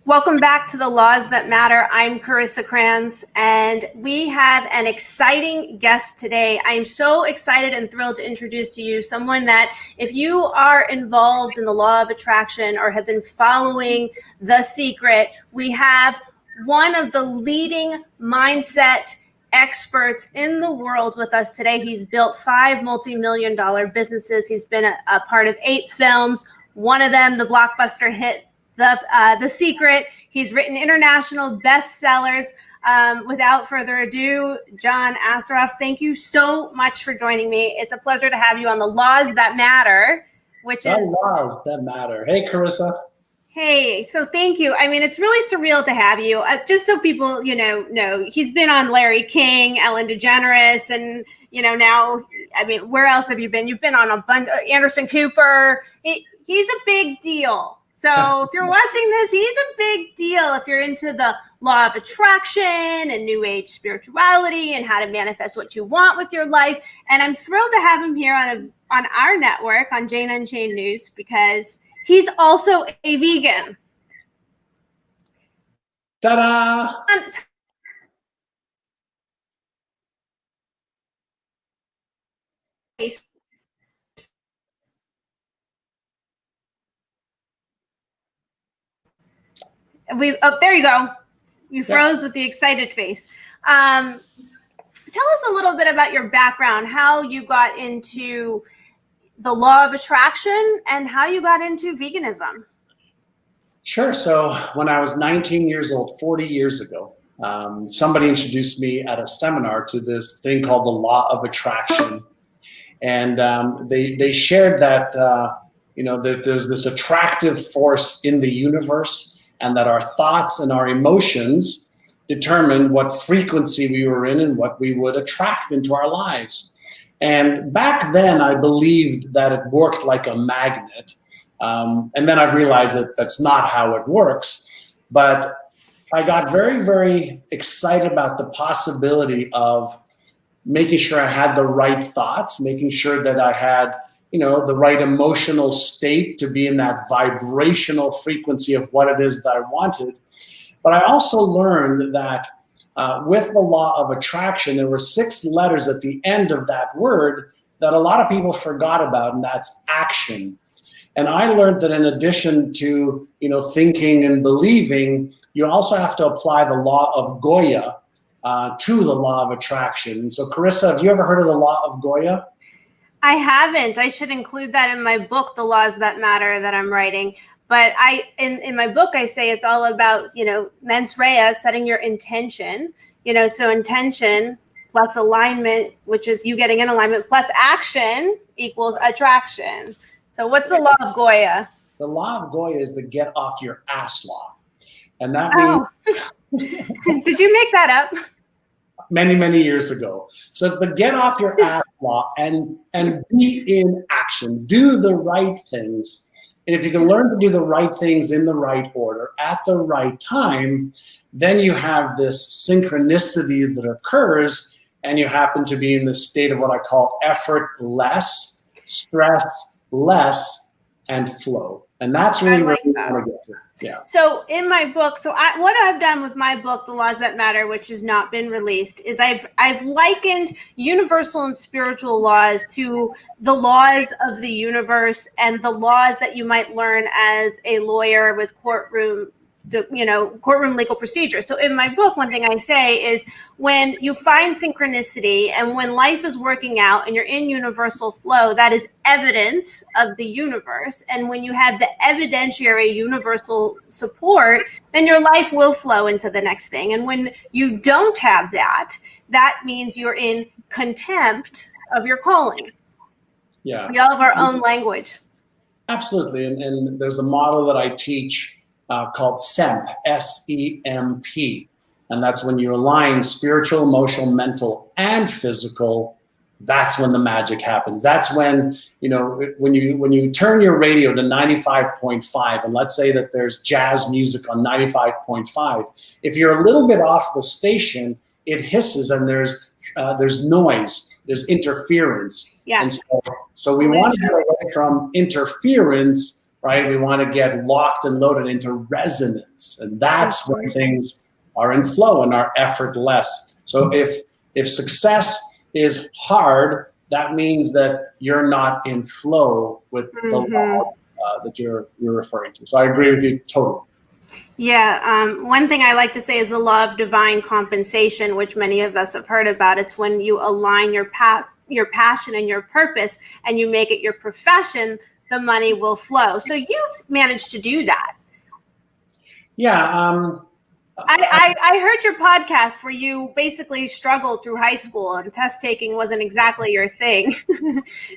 Welcome back to The Laws That Matter. I'm Carissa Kranz, and we have an exciting guest today. I'm so excited and thrilled to introduce to you someone that, if you are involved in the law of attraction or have been following The Secret, we have one of the leading mindset experts in the world with us today. He's built 5 multi-million-dollar businesses. He's been a part of 8 films, one of them the blockbuster hit The Secret. He's written international bestsellers. Without further ado, John Assaraf, thank you so much for joining me. It's a pleasure to have you on The Laws That Matter, which is... The Laws That Matter. Hey, Carissa. Hey, so thank you. I mean, it's really surreal to have you. Just so people, know, he's been on Larry King, Ellen DeGeneres, and, now, I mean, where else have you been? You've been on a bunch, Anderson Cooper. He's a big deal. So if you're watching this, he's a big deal if you're into the law of attraction and new age spirituality and how to manifest what you want with your life. And I'm thrilled to have him here on our network, on Jane Unchained News, because he's also a vegan. Ta-da! There you go. You froze with the excited face. Tell us a little bit about your background, how you got into the law of attraction and how you got into veganism. Sure. So when I was 19 years old, 40 years ago, somebody introduced me at a seminar to this thing called the law of attraction. And they shared that, that there's this attractive force in the universe, and that our thoughts and our emotions determine what frequency we were in and what we would attract into our lives. And back then, I believed that it worked like a magnet. And then I realized that that's not how it works. But I got very, very excited about the possibility of making sure I had the right thoughts, making sure that I had the right emotional state to be in that vibrational frequency of what it is that I wanted. But I also learned that with the law of attraction, there were 6 letters at the end of that word that a lot of people forgot about, and that's action. And I learned that in addition to, thinking and believing, you also have to apply the law of Goya to the law of attraction. And so, Carissa, have you ever heard of the law of Goya? I haven't. I should include that in my book, The Laws That Matter, that I'm writing. But in my book, I say it's all about, mens rea, setting your intention, so intention plus alignment, which is you getting in alignment, plus action equals attraction. So what's the law of Goya? The law of Goya is the get off your ass law. And that means... Did you make that up? Many, many years ago. So it's the get off your ass law and be in action. Do the right things. And if you can learn to do the right things in the right order at the right time, then you have this synchronicity that occurs, and you happen to be in the state of what I call effortless, stress less, and flow. And that's really what we want to get to. Yeah. So in my book, what I've done with my book, The Laws That Matter, which has not been released, is I've likened universal and spiritual laws to the laws of the universe and the laws that you might learn as a lawyer with courtroom legal procedure. So in my book, one thing I say is when you find synchronicity and when life is working out and you're in universal flow, that is evidence of the universe. And when you have the evidentiary universal support, then your life will flow into the next thing. And when you don't have that, that means you're in contempt of your calling. Yeah. We all have our own language. Absolutely. And there's a model that I teach called SEMP, S-E-M-P. And that's when you align spiritual, emotional, mental, and physical. That's when the magic happens. That's when, when you turn your radio to 95.5, and let's say that there's jazz music on 95.5. If you're a little bit off the station, it hisses and there's noise, there's interference. Yes. And so we want to get away from interference right? We want to get locked and loaded into resonance. And that's when things are in flow and are effortless. So if success is hard, that means that you're not in flow with the law that you're referring to. So I agree with you totally. Yeah, one thing I like to say is the law of divine compensation, which many of us have heard about. It's when you align your passion and your purpose and you make it your profession, the money will flow. So you've managed to do that. Yeah. I heard your podcast where you basically struggled through high school and test taking wasn't exactly your thing.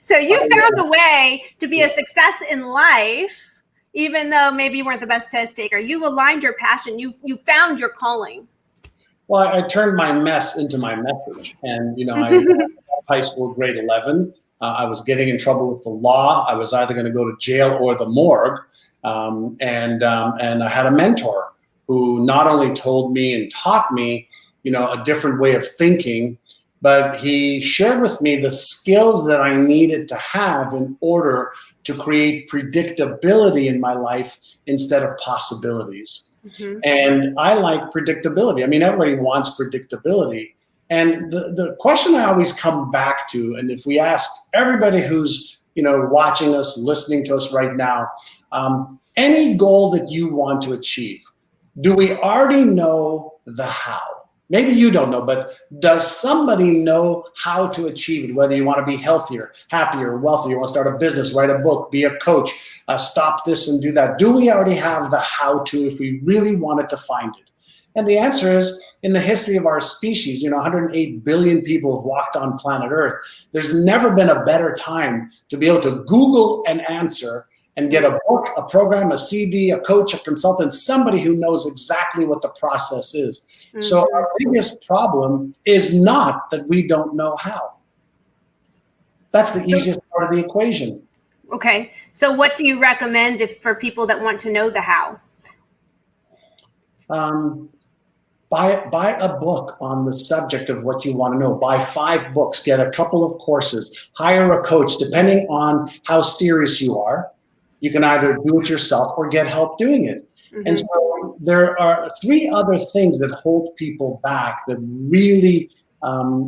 So you found a way to be a success in life, even though maybe you weren't the best test taker. You aligned your passion. You found your calling. Well, I turned my mess into my message. And, I high school, grade 11. I was getting in trouble with the law. I was either going to go to jail or the morgue. And I had a mentor who not only told me and taught me, a different way of thinking, but he shared with me the skills that I needed to have in order to create predictability in my life instead of possibilities. And I like predictability. I mean, everybody wants predictability. And the question I always come back to, and if we ask everybody who's, watching us, listening to us right now, any goal that you want to achieve, do we already know the how? Maybe you don't know, but does somebody know how to achieve it? Whether you want to be healthier, happier, wealthier, you want to start a business, write a book, be a coach, stop this and do that. Do we already have the how to if we really wanted to find it? And the answer is, in the history of our species, 108 billion people have walked on planet Earth. There's never been a better time to be able to Google an answer and get a book, a program, a CD, a coach, a consultant, somebody who knows exactly what the process is. So our biggest problem is not that we don't know how. That's the easiest part of the equation. Okay. So what do you recommend for people that want to know the how? Buy a book on the subject of what you want to know. Buy 5 books, get a couple of courses, hire a coach, depending on how serious you are. You can either do it yourself or get help doing it. And so there are 3 other things that hold people back that really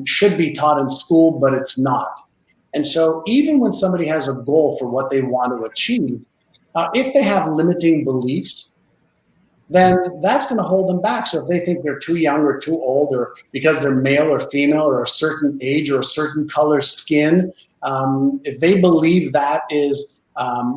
should be taught in school, but it's not. And so even when somebody has a goal for what they want to achieve, if they have limiting beliefs, then that's going to hold them back. So if they think they're too young or too old, or because they're male or female or a certain age or a certain color skin, if they believe that is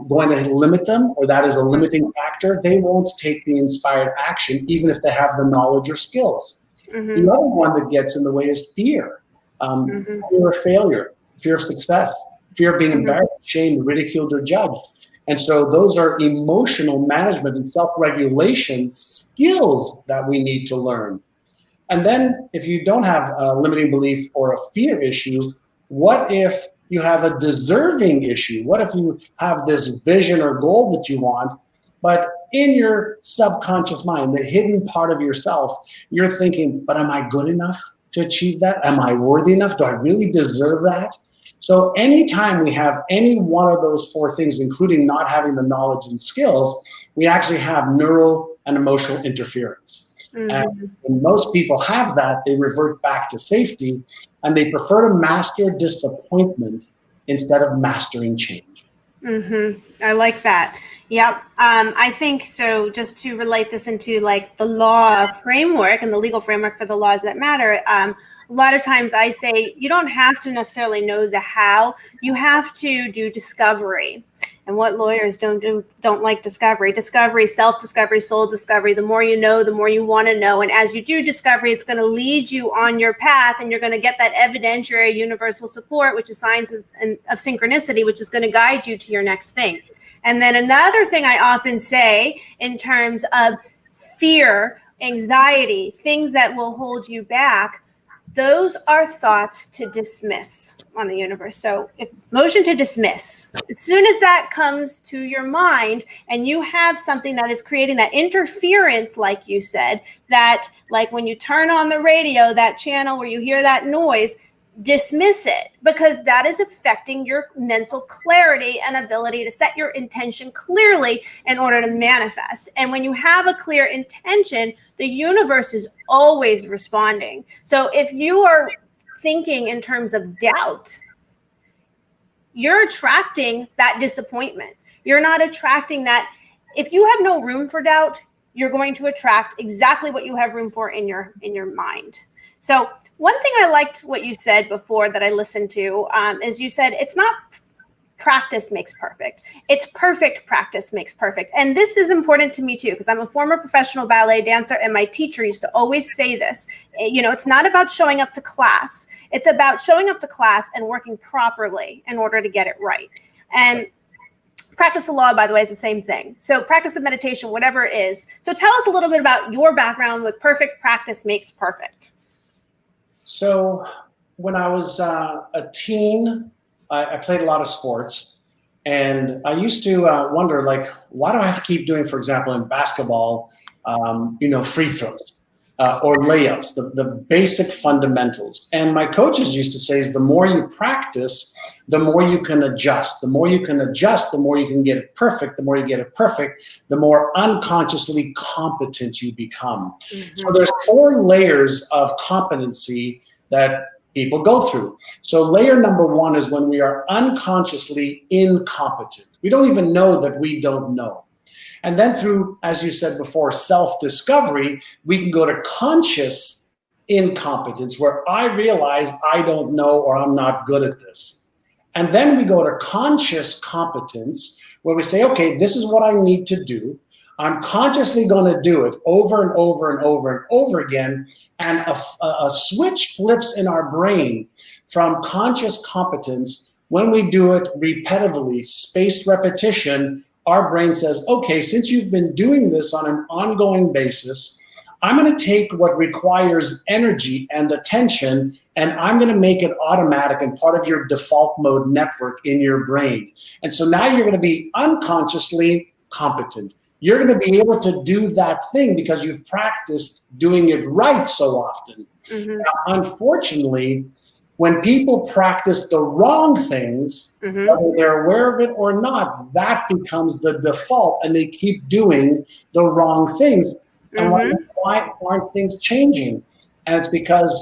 going to limit them, or that is a limiting factor, they won't take the inspired action, even if they have the knowledge or skills. The other one that gets in the way is fear. Fear of failure, fear of success, fear of being embarrassed, shamed, ridiculed, or judged. And so those are emotional management and self-regulation skills that we need to learn. And then if you don't have a limiting belief or a fear issue, what if you have a deserving issue? What if you have this vision or goal that you want, but in your subconscious mind, the hidden part of yourself, you're thinking, but am I good enough to achieve that? Am I worthy enough? Do I really deserve that? So anytime we have any one of those 4 things, including not having the knowledge and skills, we actually have neural and emotional interference. And when most people have that, they revert back to safety, and they prefer to master disappointment instead of mastering change. I like that. Yep. I think so. Just to relate this into like the law framework and the legal framework for the laws that matter. A lot of times I say you don't have to necessarily know the how. You have to do discovery. And what lawyers don't like discovery. Discovery, self-discovery, soul discovery. The more you know, the more you want to know. And as you do discovery, it's going to lead you on your path, and you're going to get that evidentiary universal support, which is signs of synchronicity, which is going to guide you to your next thing. And then another thing I often say in terms of fear, anxiety, things that will hold you back, those are thoughts to dismiss on the universe. So motion to dismiss. As soon as that comes to your mind and you have something that is creating that interference, like you said, that like when you turn on the radio, that channel where you hear that noise, dismiss it, because that is affecting your mental clarity and ability to set your intention clearly in order to manifest. And when you have a clear intention, the universe is always responding. So if you are thinking in terms of doubt, you're attracting that disappointment. You're not attracting that. If you have no room for doubt, you're going to attract exactly what you have room for in your mind. So one thing I liked what you said before that I listened to is you said it's not practice makes perfect. It's perfect practice makes perfect. And this is important to me too, because I'm a former professional ballet dancer, and my teacher used to always say this. You know, it's not about showing up to class. It's about showing up to class and working properly in order to get it right. And practice of law, by the way, is the same thing. So practice of meditation, whatever it is. So tell us a little bit about your background with perfect practice makes perfect. So when I was a teen, I played a lot of sports, and I used to wonder, like, why do I have to keep doing, for example, in basketball, free throws or layups, the basic fundamentals. And my coaches used to say is the more you practice, the more you can adjust. The more you can adjust, the more you can get it perfect. The more you get it perfect, the more unconsciously competent you become. Mm-hmm. So there's 4 layers of competency that people go through. So layer number 1 is when we are unconsciously incompetent. We don't even know that we don't know. And then through, as you said before, self-discovery, we can go to conscious incompetence, where I realize I don't know or I'm not good at this. And then we go to conscious competence, where we say, okay, this is what I need to do. I'm consciously going to do it over and over and over and over again. And a switch flips in our brain from conscious competence. When we do it repetitively, spaced repetition, our brain says, okay, since you've been doing this on an ongoing basis, I'm going to take what requires energy and attention, and I'm going to make it automatic and part of your default mode network in your brain. And so now you're going to be unconsciously competent. You're going to be able to do that thing because you've practiced doing it right so often. Mm-hmm. Now, unfortunately, when people practice the wrong things, mm-hmm. whether they're aware of it or not, that becomes the default, and they keep doing the wrong things. Mm-hmm. And why aren't things changing? And it's because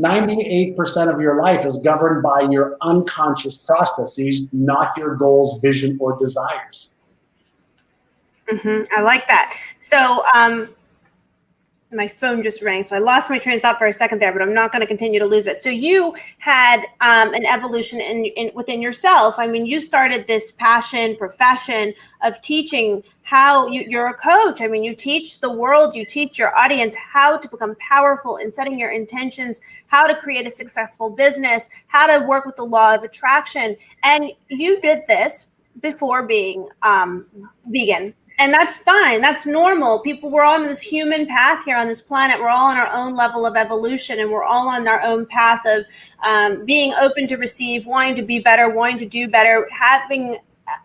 98% of your life is governed by your unconscious processes, not your goals, vision, or desires. Mm-hmm. I like that. So my phone just rang, so I lost my train of thought for a second there, but I'm not going to continue to lose it. So you had an evolution within yourself. I mean, you started this profession of teaching how you're a coach. I mean, you teach the world, you teach your audience how to become powerful in setting your intentions, how to create a successful business, how to work with the law of attraction. And you did this before being vegan. And that's fine. That's normal. We're all on this human path here on this planet. We're all on our own level of evolution, and we're all on our own path of being open to receive, wanting to be better, wanting to do better, having,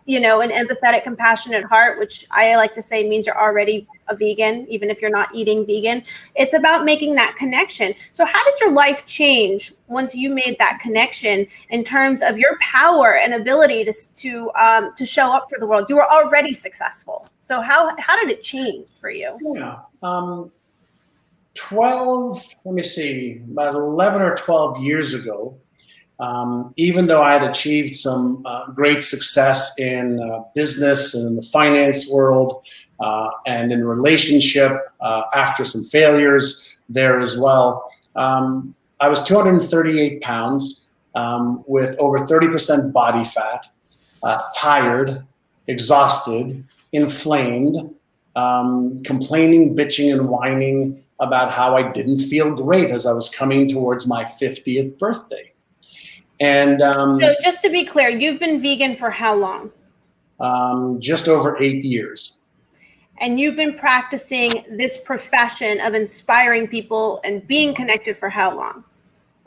an empathetic, compassionate heart, which I like to say means you're already a vegan, even if you're not eating vegan. It's about making that connection. So how did your life change once you made that connection in terms of your power and ability to show up for the world? You were already successful. So how did it change for you? Yeah. About 11 or 12 years ago, even though I had achieved some great success in business and in the finance world and in relationship after some failures there as well, I was 238 pounds with over 30% body fat, tired, exhausted, inflamed, complaining, bitching, and whining about how I didn't feel great as I was coming towards my 50th birthday. And so just to be clear, you've been vegan for how long? Just over 8 years. And you've been practicing this profession of inspiring people and being connected for how long?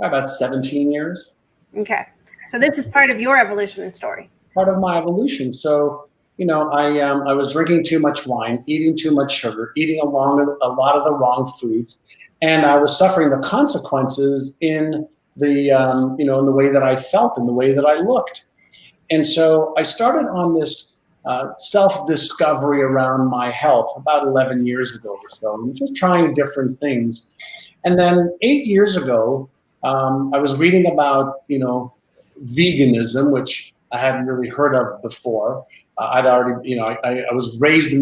About 17 years. Okay. So this is part of your evolution and story. Part of my evolution. So, I was drinking too much wine, eating too much sugar, eating a lot of the wrong foods, and I was suffering the consequences in in the way that I felt and the way that I looked. And so I started on this self-discovery around my health about 11 years ago or so, and just trying different things. And then 8 years ago, I was reading about, veganism, which I hadn't really heard of before. I'd already, I was raised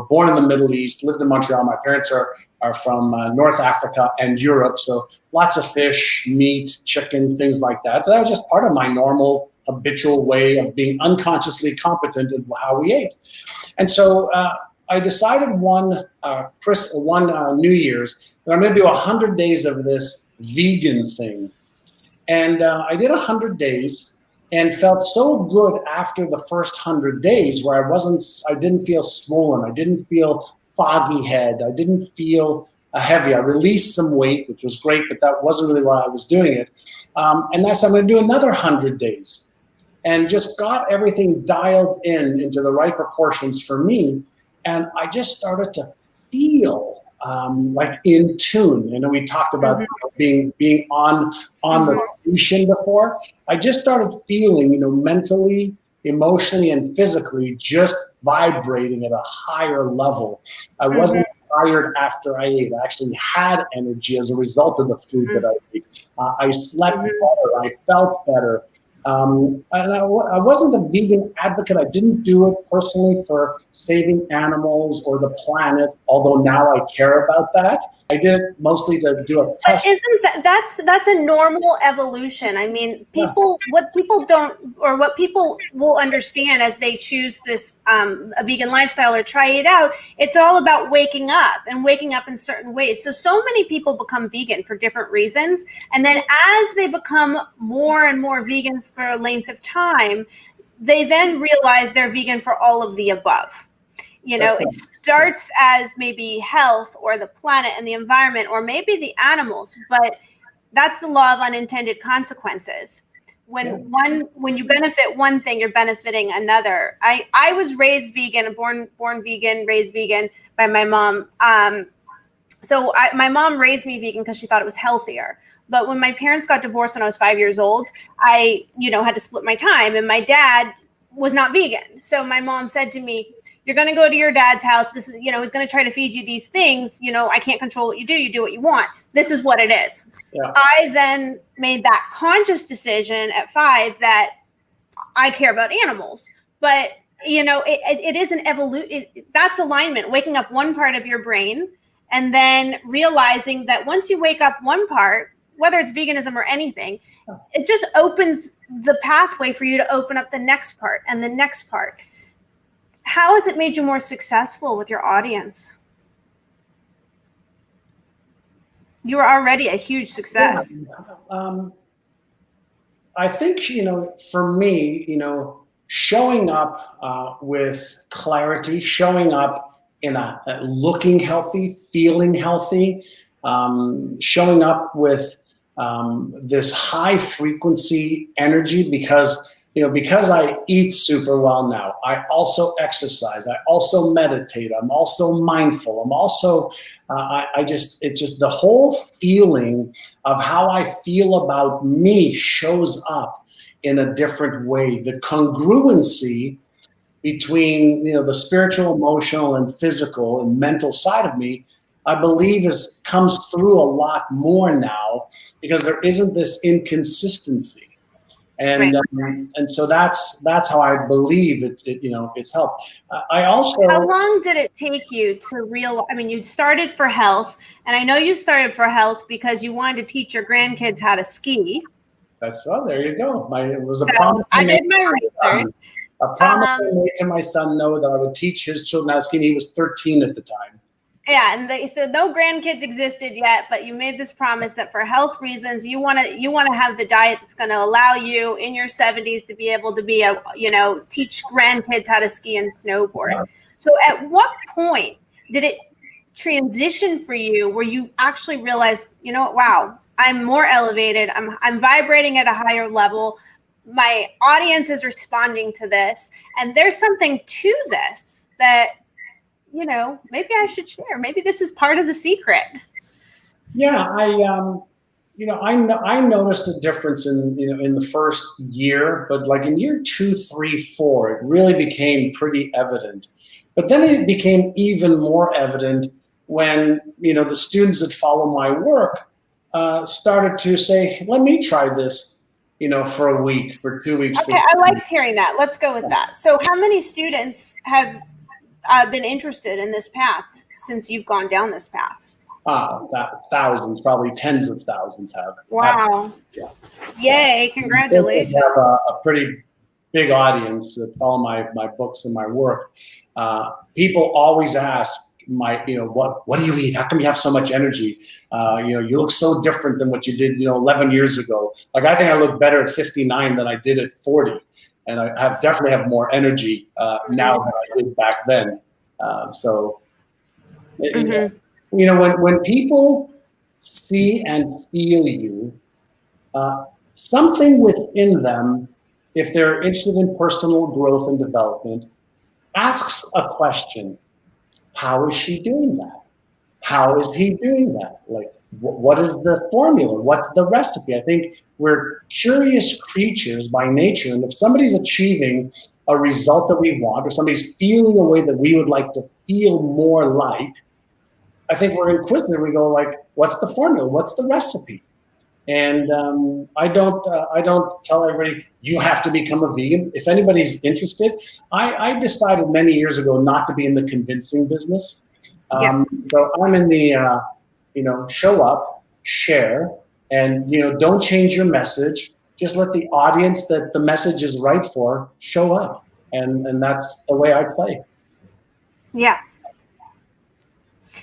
born in the Middle East, lived in Montreal. My parents are from North Africa and Europe, so lots of fish, meat, chicken, things like that. So that was just part of my normal habitual way of being unconsciously competent in how we ate. And so I decided one New Year's that I'm going to do 100 days of this vegan thing. And I did 100 days and felt so good after the first 100 days where I didn't feel swollen. I didn't feel foggy head. I didn't feel heavy. I released some weight, which was great, but that wasn't really why I was doing it. And I said, I'm going to do another 100 days. And just got everything dialed into the right proportions for me. And I just started to feel like in tune. We talked about being on the station before. I just started feeling, mentally, emotionally, and physically just vibrating at a higher level. I wasn't tired after I ate. I actually had energy as a result of the food that I ate. I slept better. I felt better. And I wasn't a vegan advocate. I didn't do it personally for saving animals or the planet, although now I care about that. I did it mostly to do a test. But isn't that's a normal evolution? I mean, what people will understand as they choose this a vegan lifestyle or try it out, it's all about waking up in certain ways. So many people become vegan for different reasons, and then as they become more and more vegan for a length of time, they then realize they're vegan for all of the above. It starts as maybe health or the planet and the environment or maybe the animals, but that's the law of unintended consequences. When you benefit one thing, you're benefiting another. I was raised vegan, born vegan, raised vegan by my mom. So my mom raised me vegan because she thought it was healthier. But when my parents got divorced when I was 5 years old, I, had to split my time, and my dad was not vegan. So my mom said to me, you're going to go to your dad's house. This is, he's going to try to feed you these things. I can't control what you do. You do what you want. This is what it is. Yeah. I then made that conscious decision at 5 that I care about animals. But, it is an evolution. That's alignment, waking up one part of your brain and then realizing that once you wake up one part, whether it's veganism or anything, it just opens the pathway for you to open up the next part and the next part. How has it made you more successful with your audience? You are already a huge success. Yeah. I think, for me, showing up with clarity, showing up in a looking healthy, feeling healthy, showing up with this high frequency energy because I eat super well now. I also exercise. I also meditate. I'm also mindful. I'm also, it's just the whole feeling of how I feel about me shows up in a different way. The congruency between, the spiritual, emotional, and physical and mental side of me, I believe comes through a lot more now because there isn't this inconsistency. And right. And so that's how I believe it's helped. I also. How long did it take you to realize? I mean, you started for health, and I know you started for health because you wanted to teach your grandkids how to ski. There you go. It was a promise. I did my research. A promise I made to my son Noah that I would teach his children how to ski. He was 13 at the time. Yeah, and so no grandkids existed yet, but you made this promise that for health reasons, you want to have the diet that's going to allow you in your 70s to be able to be teach grandkids how to ski and snowboard. Yeah. So at what point did it transition for you where you actually realized, wow, I'm more elevated. I'm vibrating at a higher level. My audience is responding to this, and there's something to this that maybe I should share. Maybe this is part of the secret. Yeah, I noticed a difference in the first year, but like in year 2, 3, 4, it really became pretty evident. But then it became even more evident when the students that follow my work started to say, "Let me try this, for a week, for 2 weeks." Okay, I liked hearing that. Let's go with that. So, how many students have been interested in this path since you've gone down this path? Thousands, probably tens of thousands have. Wow. Yeah. Yay, congratulations. I have a pretty big audience that follow my books and my work. People always ask what do you eat? How come you have so much energy? You look so different than what you did, 11 years ago. Like, I think I look better at 59 than I did at 40. And I definitely have more energy now than I did back then. When people see and feel you, something within them, if they're interested in personal growth and development, asks a question. How is she doing that? How is he doing that? Like, what is the formula? What's the recipe? I think we're curious creatures by nature. And if somebody's achieving a result that we want, or somebody's feeling a way that we would like to feel more like, I think we're inquisitive. We go like, what's the formula? What's the recipe? And I don't tell everybody you have to become a vegan. If anybody's interested, I decided many years ago not to be in the convincing business. So I'm in the show up, share, and don't change your message. Just let the audience that the message is right for show up, and that's the way I play. Yeah.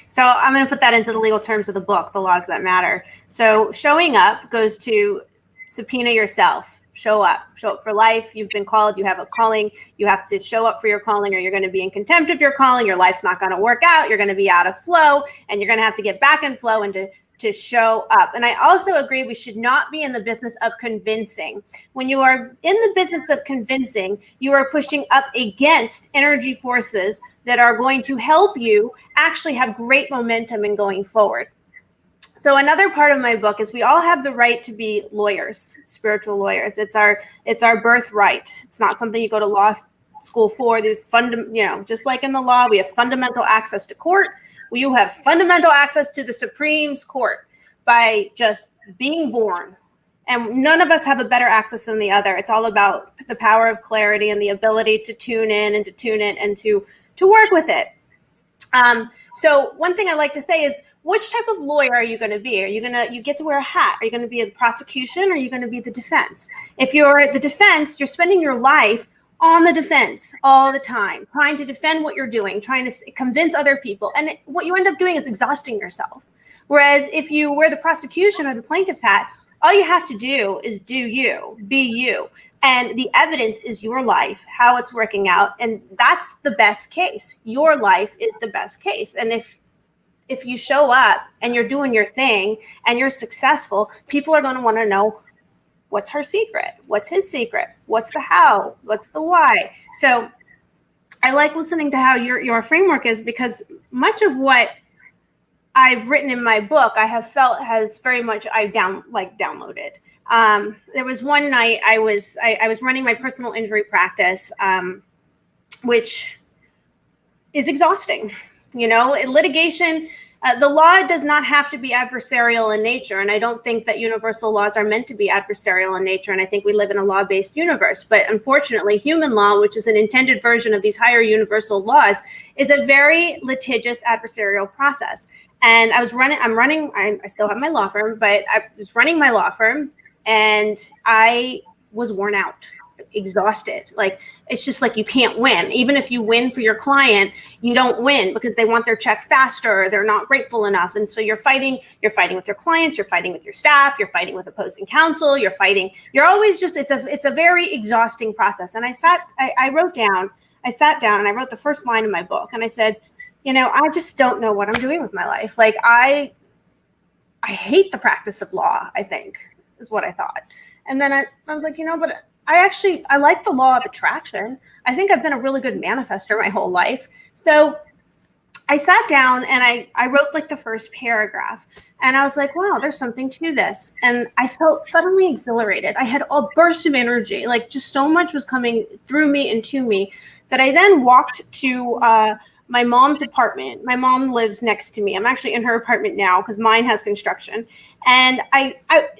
So I'm going to put that into the legal terms of the book, The Laws That Matter. So showing up goes to subpoena yourself. Show up for life. You've been called. You have a calling. You have to show up for your calling, or you're going to be in contempt of your calling. Your life's not going to work out. You're going to be out of flow, and you're going to have to get back in flow and to show up. And I also agree we should not be in the business of convincing. When you are in the business of convincing, you are pushing up against energy forces that are going to help you actually have great momentum in going forward. So another part of my book is we all have the right to be lawyers, spiritual lawyers. It's our birthright. It's not something you go to law school for. These just like in the law, we have fundamental access to court. You have fundamental access to the Supreme Court by just being born. And none of us have a better access than the other. It's all about the power of clarity and the ability to tune in and to work with it. So one thing I like to say is, which type of lawyer are you going to be? You get to wear a hat? Are you going to be the prosecution, or are you going to be the defense? If you're the defense, you're spending your life on the defense all the time, trying to defend what you're doing, trying to convince other people. And what you end up doing is exhausting yourself. Whereas if you wear the prosecution or the plaintiff's hat, all you have to do is do you, be you. And the evidence is your life, how it's working out. And that's the best case. Your life is the best case. And if you show up and you're doing your thing and you're successful, people are going to want to know, what's her secret? What's his secret? What's the how? What's the why? So I like listening to how your framework is, because much of what I've written in my book, I have felt has very much downloaded. There was one night I was running my personal injury practice, which is exhausting. Litigation. The law does not have to be adversarial in nature, and I don't think that universal laws are meant to be adversarial in nature, and I think we live in a law-based universe. But unfortunately, human law, which is an intended version of these higher universal laws, is a very litigious adversarial process. And I still have my law firm, but I was running my law firm, and I was worn out, exhausted. Like, it's just like you can't win. Even if you win for your client, you don't win because they want their check faster. They're not grateful enough. And so you're fighting with your clients, you're fighting with your staff, you're fighting with opposing counsel, you're always just, it's a very exhausting process. And I sat down and I wrote the first line in my book, and I said, I just don't know what I'm doing with my life. Like, I hate the practice of law, I think, is what I thought. And then I was like, but I like the law of attraction. I think I've been a really good manifester my whole life. So I sat down and I wrote like the first paragraph, and I was like, wow, there's something to this. And I felt suddenly exhilarated. I had a burst of energy, like just so much was coming through me and to me that I then walked to my mom's apartment. My mom lives next to me. I'm actually in her apartment now because mine has construction. And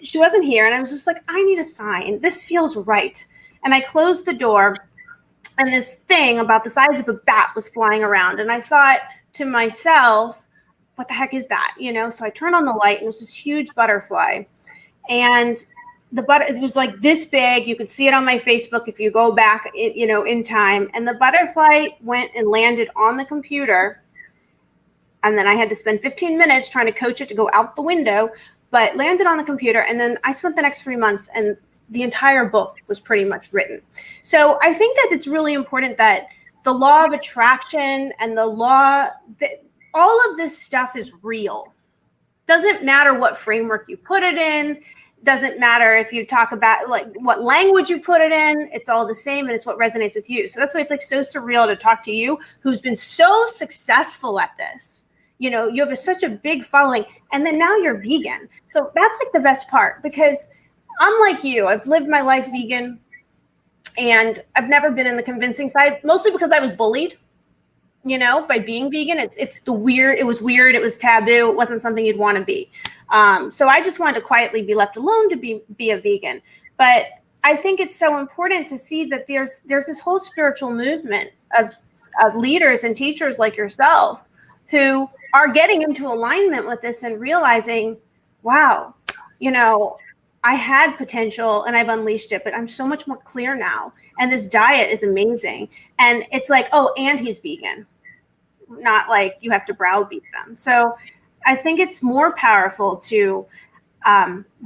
she wasn't here. And I was just like, I need a sign. This feels right. And I closed the door, and this thing about the size of a bat was flying around. And I thought to myself, what the heck is that? So I turned on the light, and it was this huge butterfly. And it was like this big. You could see it on my Facebook if you go back, in time. And the butterfly went and landed on the computer. And then I had to spend 15 minutes trying to coach it to go out the window, but landed on the computer. And then I spent the next 3 months, and the entire book was pretty much written. So I think that it's really important that the law of attraction and all of this stuff is real. Doesn't matter what framework you put it in. Doesn't matter if you talk about like what language you put it in. It's all the same, and it's what resonates with you. So that's why it's like so surreal to talk to you, who's been so successful at this. You have such a big following, and then now you're vegan. So that's like the best part, because unlike you, I've lived my life vegan, and I've never been in the convincing side, mostly because I was bullied, by being vegan. It was weird. It was taboo. It wasn't something you'd want to be. So I just wanted to quietly be left alone to be a vegan. But I think it's so important to see that there's this whole spiritual movement of leaders and teachers like yourself who are getting into alignment with this and realizing, wow, I had potential and I've unleashed it, but I'm so much more clear now. And this diet is amazing. And it's like, oh, and he's vegan. Not like you have to browbeat them. So I think it's more powerful to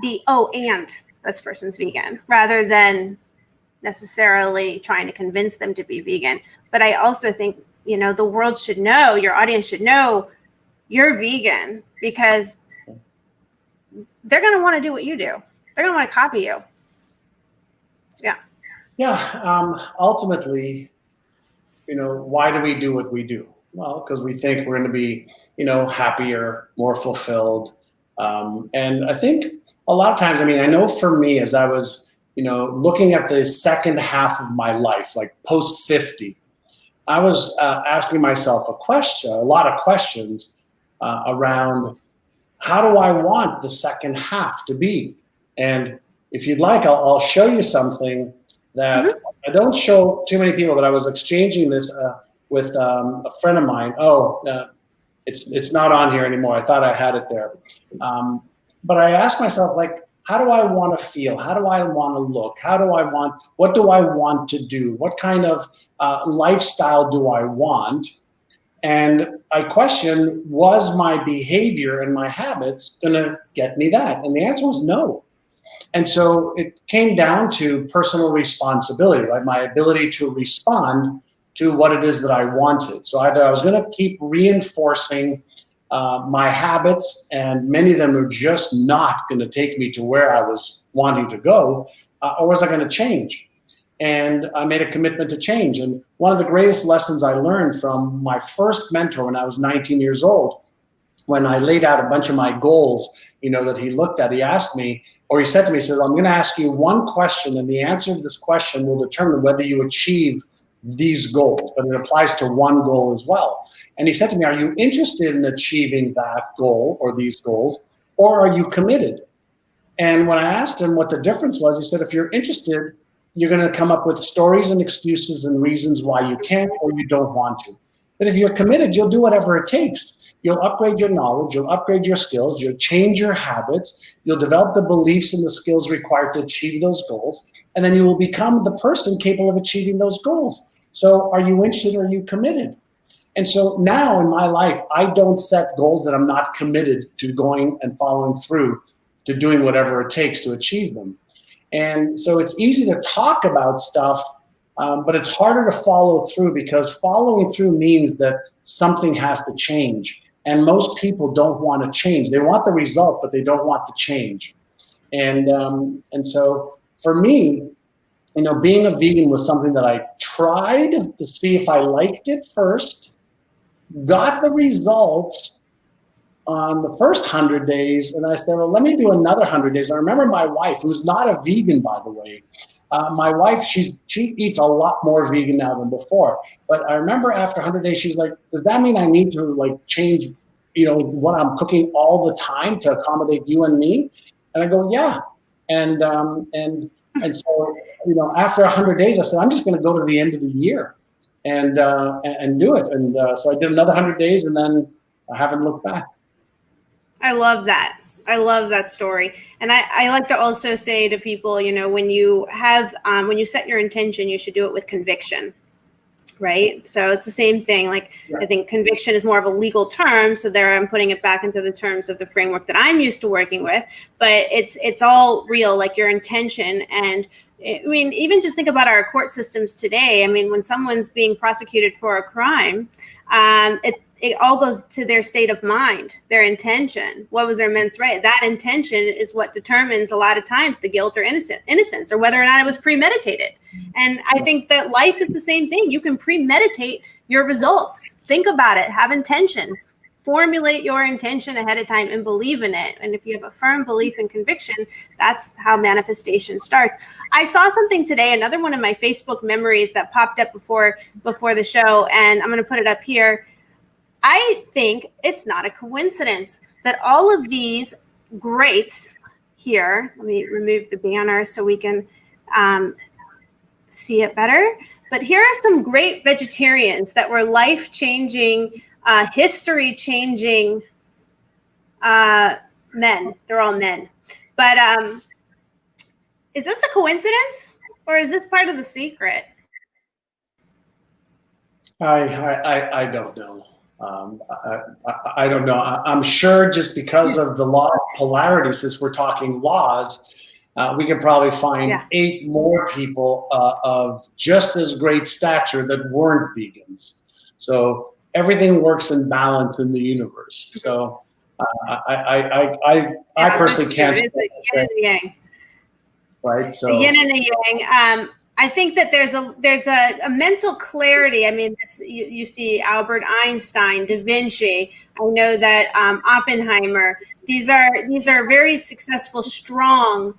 be, oh, and this person's vegan, rather than necessarily trying to convince them to be vegan. But I also think, the world should know, your audience should know you're vegan, because they're going to want to do what you do. They're going to want to copy you. Yeah. Yeah. Ultimately, why do we do what we do? Well, because we think we're going to be, happier, more fulfilled. And I think a lot of times, I know for me, as I was, looking at the second half of my life, like post 50, I was asking myself a lot of questions around how do I want the second half to be? And if you'd like, I'll show you something that I don't show too many people, but I was exchanging this with a friend of mine. It's not on here anymore. I thought I had it there. But I asked myself, like, how do I want to feel? How do I want to look? What do I want to do? What kind of lifestyle do I want? And I questioned, was my behavior and my habits going to get me that? And the answer was no. And so it came down to personal responsibility, right? My ability to respond to what it is that I wanted. So either I was going to keep reinforcing my habits, and many of them were just not going to take me to where I was wanting to go, or was I going to change? And I made a commitment to change. And one of the greatest lessons I learned from my first mentor when I was 19 years old, when I laid out a bunch of my goals, that he looked at, he asked me, or he said to me, he said, I'm going to ask you one question, and the answer to this question will determine whether you achieve these goals, but it applies to one goal as well. And he said to me, are you interested in achieving that goal or these goals, or are you committed? And when I asked him what the difference was, he said, if you're interested, you're going to come up with stories and excuses and reasons why you can't or you don't want to. But if you're committed, you'll do whatever it takes. You'll upgrade your knowledge, you'll upgrade your skills, you'll change your habits, you'll develop the beliefs and the skills required to achieve those goals, and then you will become the person capable of achieving those goals. So are you interested or are you committed? And so now in my life, I don't set goals that I'm not committed to going and following through to doing whatever it takes to achieve them. And so it's easy to talk about stuff, but it's harder to follow through, because following through means that something has to change. And most people don't want to change. They want the result, but they don't want the change. And so for me, being a vegan was something that I tried to see if I liked it first. got the results on the first 100 days, and I said, well, let me do another 100 days. I remember my wife, who's not a vegan, by the way. My wife, she eats a lot more vegan now than before. But I remember after 100 days, she's like, does that mean I need to like change, what I'm cooking all the time to accommodate you and me? And I go, yeah. And so, after 100 days, I said, I'm just going to go to the end of the year and do it. And so I did another 100 days, and then I haven't looked back. I love that. I love that story. And I like to also say to people, when you set your intention, you should do it with conviction, right? So it's the same thing. Like, yeah. I think conviction is more of a legal term. So there I'm putting it back into the terms of the framework that I'm used to working with, but it's all real, like your intention. And I mean, even just think about our court systems today. I mean, when someone's being prosecuted for a crime, it all goes to their state of mind, their intention. What was their mens rea? That intention is what determines a lot of times the guilt or innocence, or whether or not it was premeditated. And I think that life is the same thing. You can premeditate your results. Think about it. Have intention. Formulate your intention ahead of time and believe in it. And if you have a firm belief and conviction, that's how manifestation starts. I saw something today, another one of my Facebook memories that popped up before the show, and I'm going to put it up here. I think it's not a coincidence that all of these greats here, let me remove the banner so we can see it better. But here are some great vegetarians that were life-changing, history-changing men. They're all men. But is this a coincidence, or is this part of the secret? I don't know. I don't know. I'm sure just because of the law of polarity, since we're talking laws, we could probably find 8 more people of just as great stature that weren't vegans. So everything works in balance in the universe. So I personally can't. It's a yin and yang. Right. So a yin and a yang. I think that there's a mental clarity. I mean, you see Albert Einstein, Da Vinci. I know that Oppenheimer. These are very successful, strong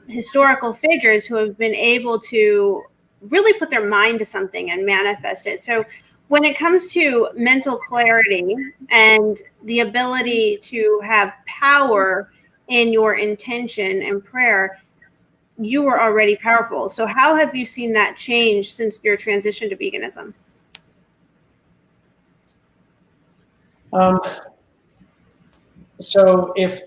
historical figures who have been able to really put their mind to something and manifest it. So when it comes to mental clarity and the ability to have power in your intention and prayer, you were already powerful. So how have you seen that change since your transition to veganism? So if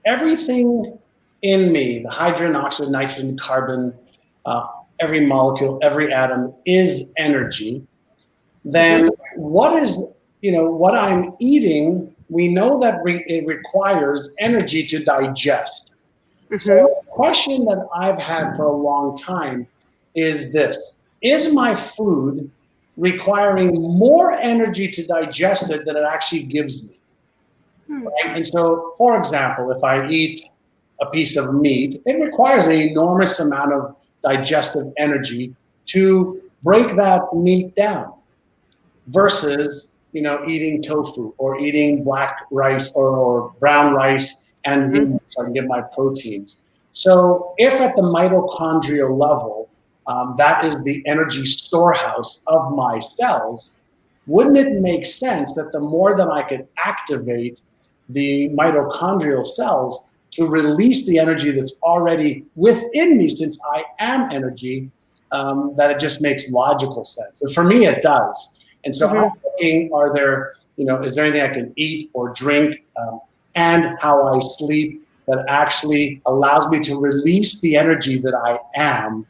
everything in me, the hydrogen, oxygen, nitrogen, carbon, every molecule, every atom is energy, then what I'm eating, we know that it requires energy to digest. So the question that I've had for a long time is this: is my food requiring more energy to digest it than it actually gives me? Right? And so, for example, if I eat a piece of meat, it requires an enormous amount of digestive energy to break that meat down versus, eating tofu or eating black rice or brown rice and so I can get my proteins. So if at the mitochondrial level, that is the energy storehouse of my cells, wouldn't it make sense that the more that I could activate the mitochondrial cells to release the energy that's already within me, since I am energy, that it just makes logical sense? And for me, it does. And so I'm thinking, is there anything I can eat or drink and how I sleep that actually allows me to release the energy that I am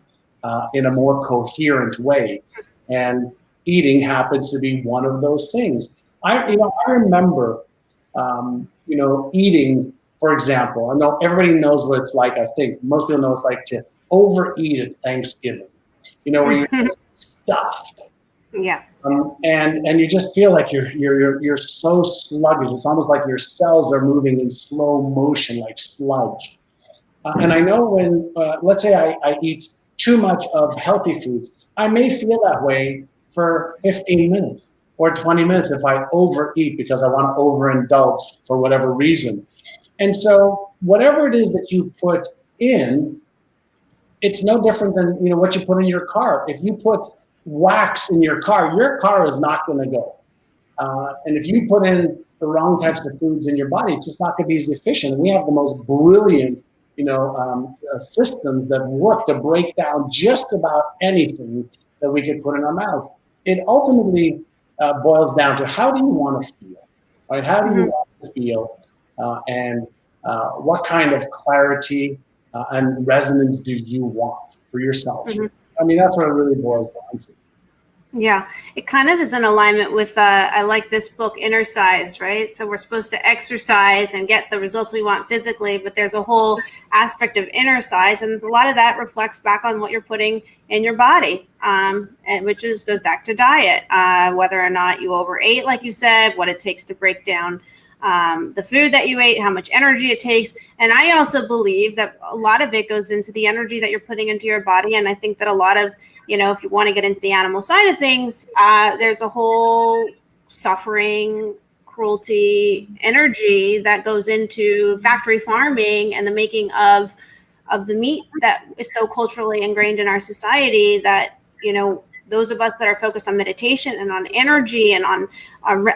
in a more coherent way? And eating happens to be one of those things. I remember, eating, for example, I know everybody knows what it's like. I think most people know it's like to overeat at Thanksgiving, where you're stuffed. Yeah. And you just feel like you're so sluggish. It's almost like your cells are moving in slow motion, like sludge. And I know when, let's say I eat too much of healthy foods, I may feel that way for 15 minutes. or 20 minutes if I overeat because I want to overindulge for whatever reason. And so whatever it is that you put in, it's no different than what you put in your car. If you put wax in your car is not going to go. And if you put in the wrong types of foods in your body, it's just not going to be as efficient. And we have the most brilliant, systems that work to break down just about anything that we could put in our mouths. It ultimately boils down to, how do you want to feel, right? How do you want to feel, and what kind of clarity and resonance do you want for yourself? I mean, that's what it really boils down to. Yeah, it kind of is in alignment with, I like this book, Inner Size, right? So we're supposed to exercise and get the results we want physically, but there's a whole aspect of inner size, and a lot of that reflects back on what you're putting in your body, and which goes back to diet, whether or not you overate, like you said, what it takes to break down the food that you ate, how much energy it takes. And I also believe that a lot of it goes into the energy that you're putting into your body. And I think that a lot of, if you want to get into the animal side of things, there's a whole suffering, cruelty, energy that goes into factory farming and the making of the meat that is so culturally ingrained in our society that, those of us that are focused on meditation and on energy and on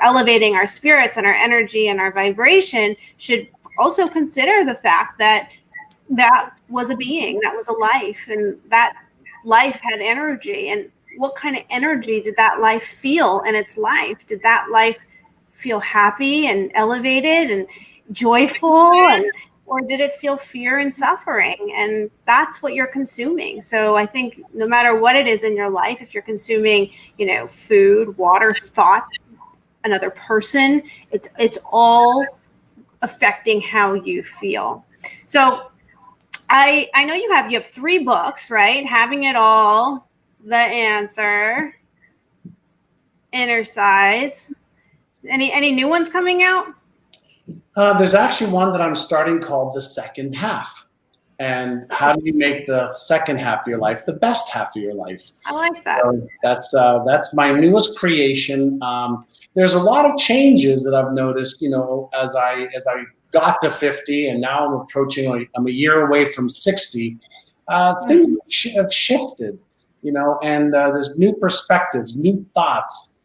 elevating our spirits and our energy and our vibration should also consider the fact that that was a being, that was a life, and that life had energy. And what kind of energy did that life feel in its life? Did that life feel happy and elevated and joyful, or did it feel fear and suffering? And that's what you're consuming. So I think no matter what it is in your life, if you're consuming, food, water, thoughts, another person, it's all affecting how you feel. So I know you have 3 books, right? Having It All, The Answer, Inner Size. Any new ones coming out? There's actually one that I'm starting called The Second Half. And how do you make the second half of your life the best half of your life? I like that. So that's my newest creation. There's a lot of changes that I've noticed, as I got to 50, and now I'm approaching, I'm a year away from 60. Things have shifted, and there's new perspectives, new thoughts,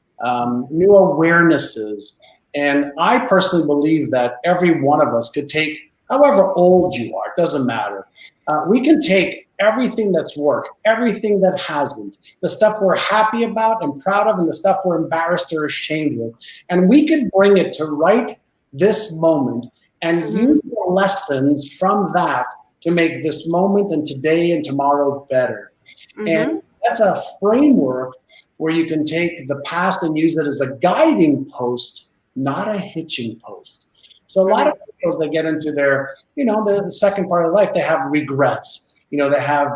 new awarenesses. And I personally believe that every one of us could take, however old you are, it doesn't matter. We can take everything that's worked, everything that hasn't, the stuff we're happy about and proud of, and the stuff we're embarrassed or ashamed with, and we could bring it to right this moment and use the lessons from that to make this moment and today and tomorrow better. And that's a framework where you can take the past and use it as a guiding post, not a hitching post. So a lot of people, as they get into their second part of life, they have regrets. They have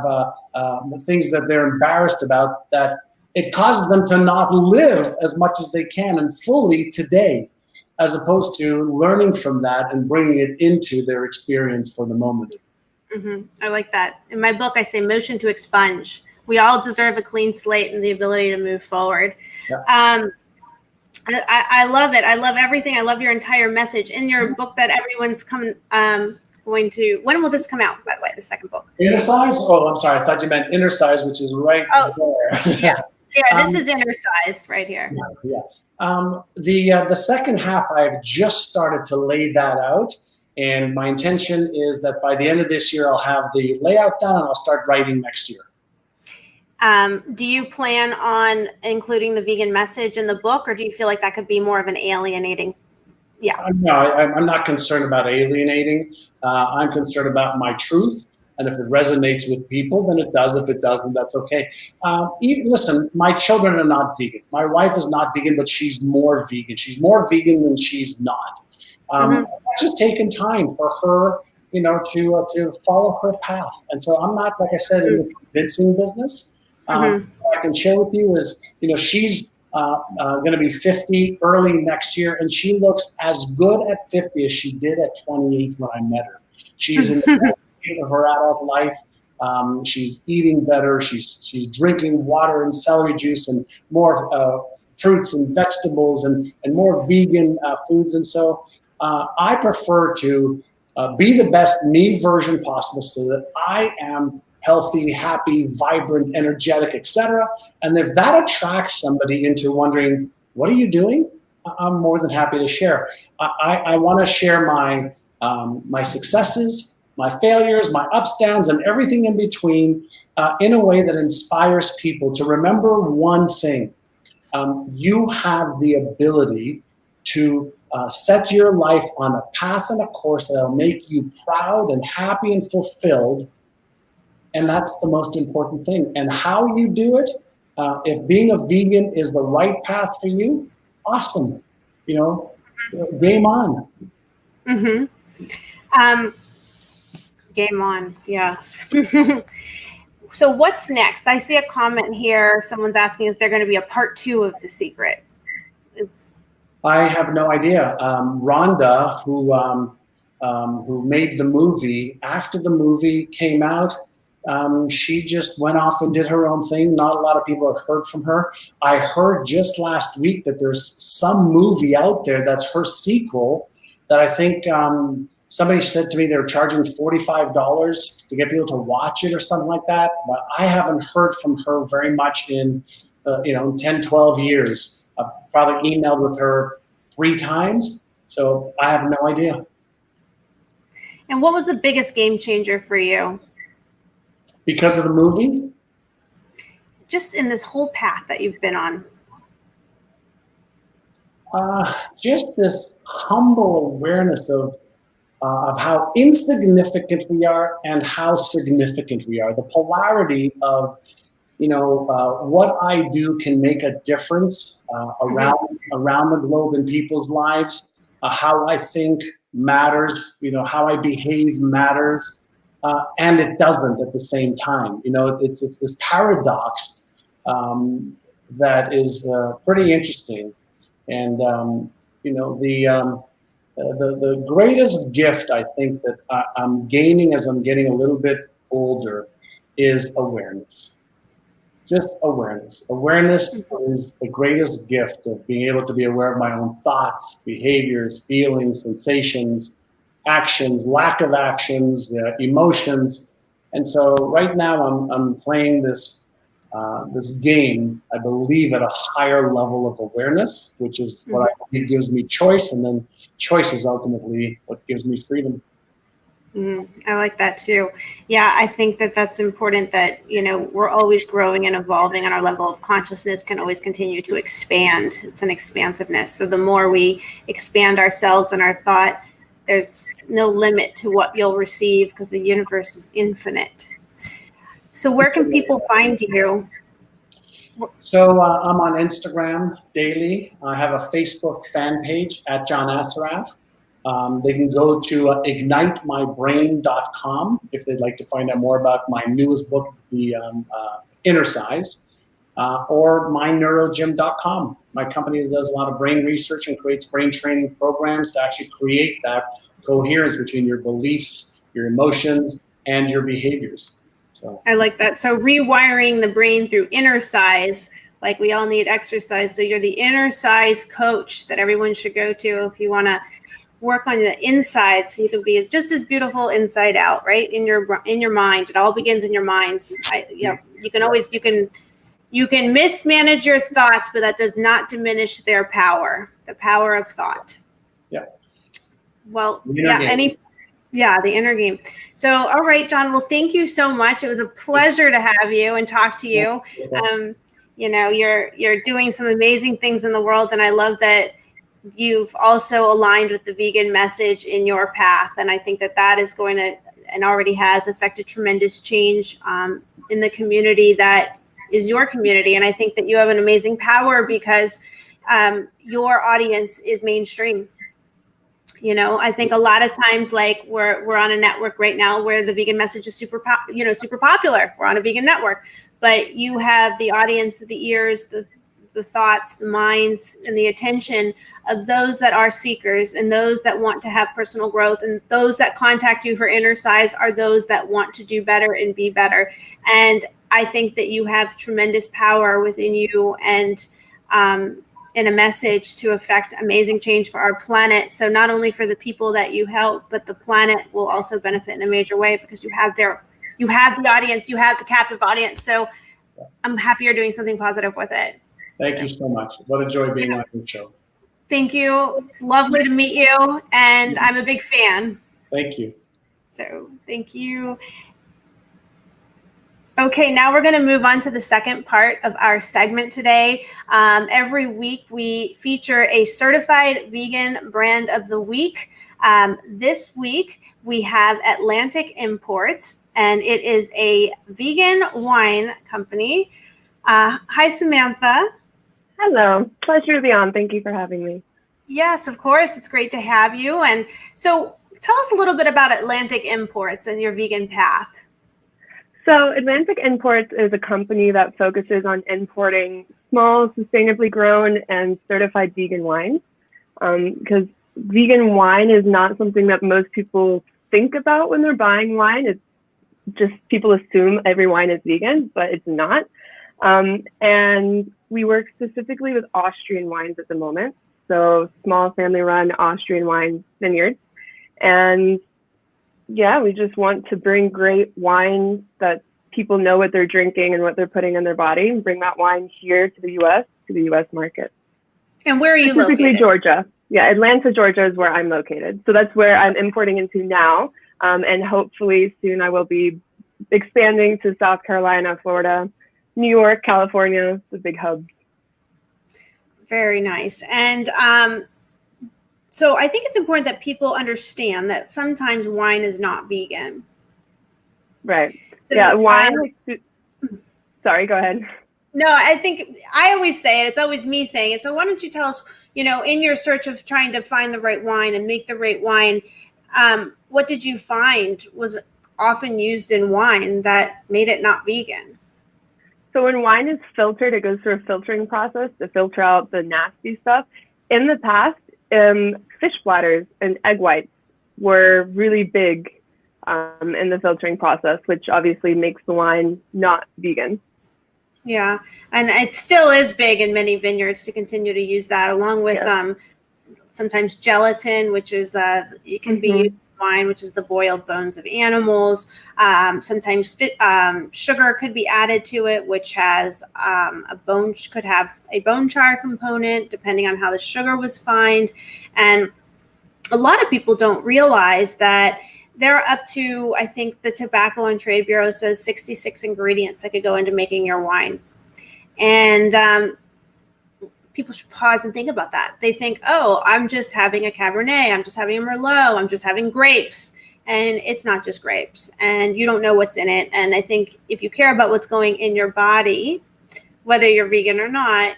things that they're embarrassed about, that it causes them to not live as much as they can and fully today, as opposed to learning from that and bringing it into their experience for the moment. I like that. In my book, I say motion to expunge. We all deserve a clean slate and the ability to move forward. Yeah. I love it. I love everything. I love your entire message in your book that everyone's going to. When will this come out, by the way, the second book? Inner Size? Oh, I'm sorry. I thought you meant Inner Size, which is right there. Yeah, this is Inner Size right here. The second half, I've just started to lay that out. And my intention is that by the end of this year, I'll have the layout done and I'll start writing next year. Do you plan on including the vegan message in the book, or do you feel like that could be more of an alienating? Yeah. No, I'm not concerned about alienating. I'm concerned about my truth. And if it resonates with people, then it does. If it doesn't, that's okay. Listen, my children are not vegan. My wife is not vegan, but she's more vegan. She's more vegan than she's not. I've just taken time for her, to follow her path. And so I'm not, like I said, in the convincing business. What I can share with you is, she's going to be 50 early next year, and she looks as good at 50 as she did at 28 when I met her. She's in the state of her adult life. She's eating better. She's drinking water and celery juice and more fruits and vegetables and more vegan foods. And so I prefer to be the best me version possible so that I am healthy, happy, vibrant, energetic, etc. And if that attracts somebody into wondering, what are you doing? I'm more than happy to share. I want to share my successes, my failures, my ups, downs, and everything in between in a way that inspires people to remember one thing. You have the ability to set your life on a path and a course that will make you proud and happy and fulfilled. And that's the most important thing. And how you do it, if being a vegan is the right path for you, awesome. Game on. Mm-hmm. Game on, yes. So what's next? I see a comment here. Someone's asking, is there going to be a part 2 of The Secret? I have no idea. Rhonda, who made the movie, after the movie came out, she just went off and did her own thing. Not a lot of people have heard from her. I heard just last week that there's some movie out there that's her sequel that I think somebody said to me they're charging $45 to get people to watch it or something like that. But I haven't heard from her very much in 10, 12 years. I've probably emailed with her 3 times, so I have no idea. And what was the biggest game changer for you? Because of the movie? Just in this whole path that you've been on. Just this humble awareness of how insignificant we are and how significant we are. The polarity of what I do can make a difference around the globe in people's lives. How I think matters. How I behave matters, and it doesn't at the same time. It's this paradox that is pretty interesting. And the greatest gift I think that I'm gaining as I'm getting a little bit older is awareness. Just awareness. Awareness is the greatest gift of being able to be aware of my own thoughts, behaviors, feelings, sensations, actions, lack of actions, emotions. And so right now I'm playing this game, I believe, at a higher level of awareness, which is what I believe gives me choice, and then choice is ultimately what gives me freedom. I like that too. Yeah, I think that that's important, that, we're always growing and evolving, and our level of consciousness can always continue to expand. It's an expansiveness. So the more we expand ourselves and our thought, there's no limit to what you'll receive, because the universe is infinite. So where can people find you? So I'm on Instagram daily. I have a Facebook fan page at John Assaraf. They can go to ignitemybrain.com if they'd like to find out more about my newest book, The Inner Size, or myneuroGym.com, my company that does a lot of brain research and creates brain training programs to actually create that coherence between your beliefs, your emotions, and your behaviors. So I like that. So rewiring the brain through inner size, like we all need exercise. So you're the inner size coach that everyone should go to if you want to work on the inside, so you can be just as beautiful inside out, right? In your mind. It all begins in your minds. You can mismanage your thoughts, but that does not diminish their power, the power of thought. Yeah. Well, the inner game. So, all right, John, well, thank you so much. It was a pleasure to have you and talk to you. You're doing some amazing things in the world, and I love that you've also aligned with the vegan message in your path. And I think that is going to, and already has, affected tremendous change in the community that is your community. And I think that you have an amazing power because your audience is mainstream. I think a lot of times, like we're on a network right now where the vegan message is super popular. We're on a vegan network, but you have the audience, the ears, the thoughts, the minds, and the attention of those that are seekers and those that want to have personal growth, and those that contact you for inner size are those that want to do better and be better. And I think that you have tremendous power within you, and in a message to affect amazing change for our planet. So not only for the people that you help, but the planet will also benefit in a major way, because you have the audience, you have the captive audience. So I'm happy you're doing something positive with it. Thank you so much. What a joy being on your show. Thank you. It's lovely to meet you, and I'm a big fan. Thank you. So thank you. Okay, now we're going to move on to the second part of our segment today. Every week we feature a certified vegan brand of the week. This week we have Atlantic Imports, and it is a vegan wine company. Hi, Samantha. Hello. Pleasure to be on. Thank you for having me. Yes, of course. It's great to have you. And so tell us a little bit about Atlantic Imports and your vegan path. So Atlantic Imports is a company that focuses on importing small, sustainably grown and certified vegan wines, because vegan wine is not something that most people think about when they're buying wine. It's just people assume every wine is vegan, but it's not. And we work specifically with Austrian wines at the moment, so small family-run Austrian wine vineyards. And yeah, we just want to bring great wines that people know what they're drinking and what they're putting in their body, and bring that wine here to the U.S. market. And where are you located? Specifically Georgia. Yeah, Atlanta, Georgia is where I'm located. So that's where I'm importing into now. And hopefully soon I will be expanding to South Carolina, Florida, New York, California, the big hubs. Very nice. And so I think it's important that people understand that sometimes wine is not vegan. Right. So, yeah, wine. Sorry, go ahead. No, I think I always say it. It's always me saying it. So why don't you tell us, in your search of trying to find the right wine and make the right wine, what did you find was often used in wine that made it not vegan? So when wine is filtered, it goes through a filtering process to filter out the nasty stuff. In the past, fish bladders and egg whites were really big in the filtering process, which obviously makes the wine not vegan. Yeah, and it still is big in many vineyards to continue to use that, along with sometimes gelatin, which is it can be used in wine, which is the boiled bones of animals. Sometimes sugar could be added to it, which has could have a bone char component, depending on how the sugar was fined. And a lot of people don't realize that there are up to, I think the Tobacco and Trade Bureau says 66 ingredients that could go into making your wine. And people should pause and think about that. They think, oh, I'm just having a Cabernet, I'm just having a Merlot, I'm just having grapes. And it's not just grapes, and you don't know what's in it. And I think if you care about what's going in your body, whether you're vegan or not,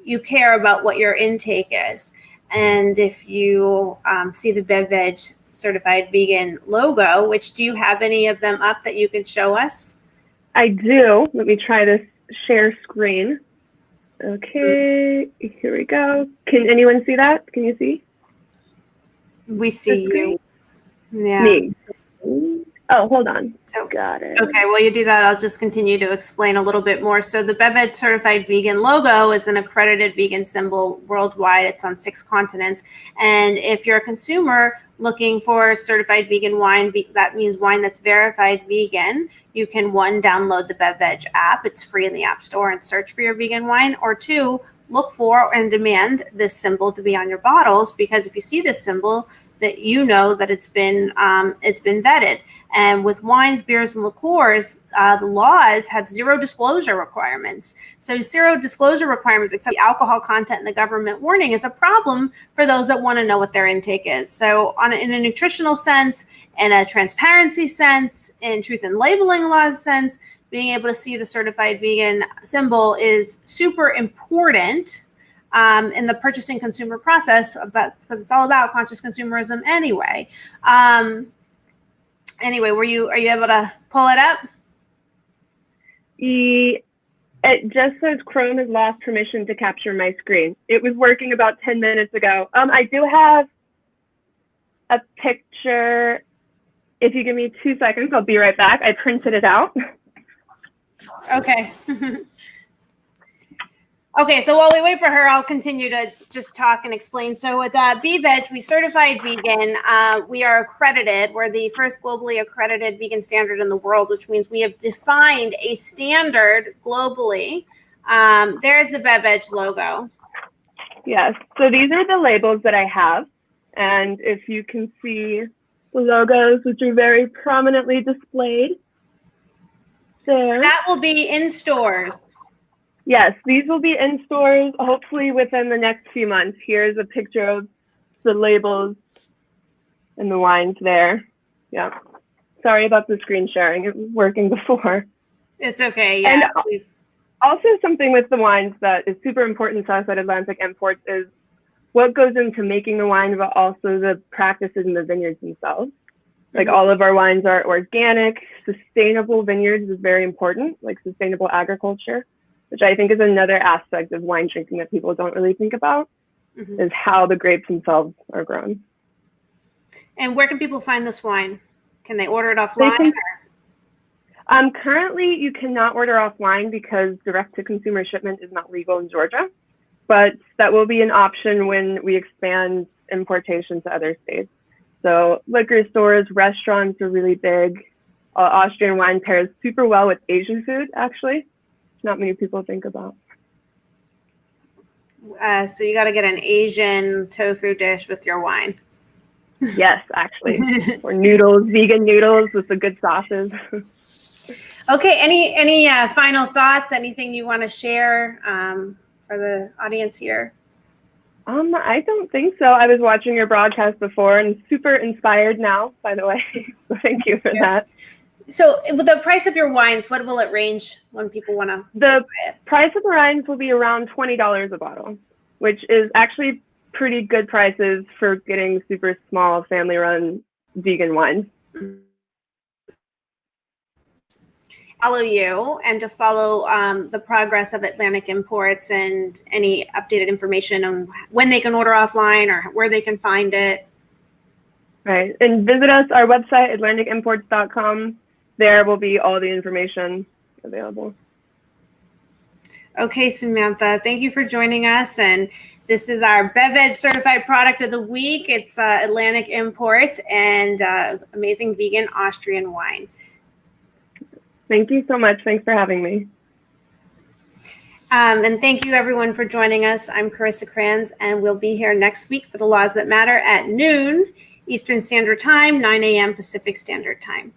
you care about what your intake is. And if you see the Bev Veg Certified Vegan logo, which do you have any of them up that you can show us? I do. Let me try this share screen. Okay, here we go. Can anyone see that? Can you see? We see you. Yeah. Me. Oh, hold on. So got it. Okay, while you do that, I'll just continue to explain a little bit more. So the Bev Veg Certified Vegan logo is an accredited vegan symbol worldwide. It's on 6 continents. And if you're a consumer looking for certified vegan wine, that means wine that's verified vegan, you can 1, download the Bev Veg app. It's free in the App Store, and search for your vegan wine. Or 2, look for and demand this symbol to be on your bottles, because if you see this symbol, that you know that it's been vetted. And with wines, beers, and liqueurs, the laws have zero disclosure requirements. So zero disclosure requirements, except the alcohol content and the government warning, is a problem for those that want to know what their intake is. So in a nutritional sense, in a transparency sense, in truth in labeling laws sense, being able to see the certified vegan symbol is super important in the purchasing consumer process, because it's all about conscious consumerism anyway. Anyway, are you able to pull it up? It just says Chrome has lost permission to capture my screen. It was working about 10 minutes ago. I do have a picture. If you give me 2 seconds, I'll be right back. I printed it out. Okay. Okay, so while we wait for her, I'll continue to just talk and explain. So with Bev Veg, we certified vegan. We are accredited. We're the first globally accredited vegan standard in the world, which means we have defined a standard globally. There's the Bev Veg logo. Yes, so these are the labels that I have. And if you can see the logos, which are very prominently displayed there. That will be in stores. Yes, these will be in stores hopefully within the next few months. Here's a picture of the labels and the wines there. Yeah. Sorry about the screen sharing. It was working before. It's okay. Yeah. And also something with the wines that is super important to us at Atlantic Imports is what goes into making the wine, but also the practices in the vineyards themselves. Like all of our wines are organic, sustainable vineyards is very important, like sustainable agriculture, which I think is another aspect of wine drinking that people don't really think about, is how the grapes themselves are grown. And where can people find this wine? Can they order it offline? Currently, you cannot order offline because direct-to-consumer shipment is not legal in Georgia, but that will be an option when we expand importation to other states. So liquor stores, restaurants are really big. Austrian wine pairs super well with Asian food, actually. Not many people think about. So you got to get an Asian tofu dish with your wine. Yes, actually. Or noodles, vegan noodles with the good sauces. Okay, any final thoughts? Anything you want to share for the audience here? I don't think so. I was watching your broadcast before and super inspired now, by the way. So thank you for that. So the price of your wines, what will it range when people want to buy it? The price of the wines will be around $20 a bottle, which is actually pretty good prices for getting super small family-run vegan wines. Follow you and to follow the progress of Atlantic Imports and any updated information on when they can order offline or where they can find it. Right, and visit us, our website, atlanticimports.com. There will be all the information available. Okay, Samantha, thank you for joining us. And this is our Bev Veg Certified Product of the Week. It's Atlantic Imports and amazing vegan Austrian wine. Thank you so much. Thanks for having me. And thank you, everyone, for joining us. I'm Carissa Kranz, and we'll be here next week for The Laws That Matter at noon Eastern Standard Time, 9 a.m. Pacific Standard Time.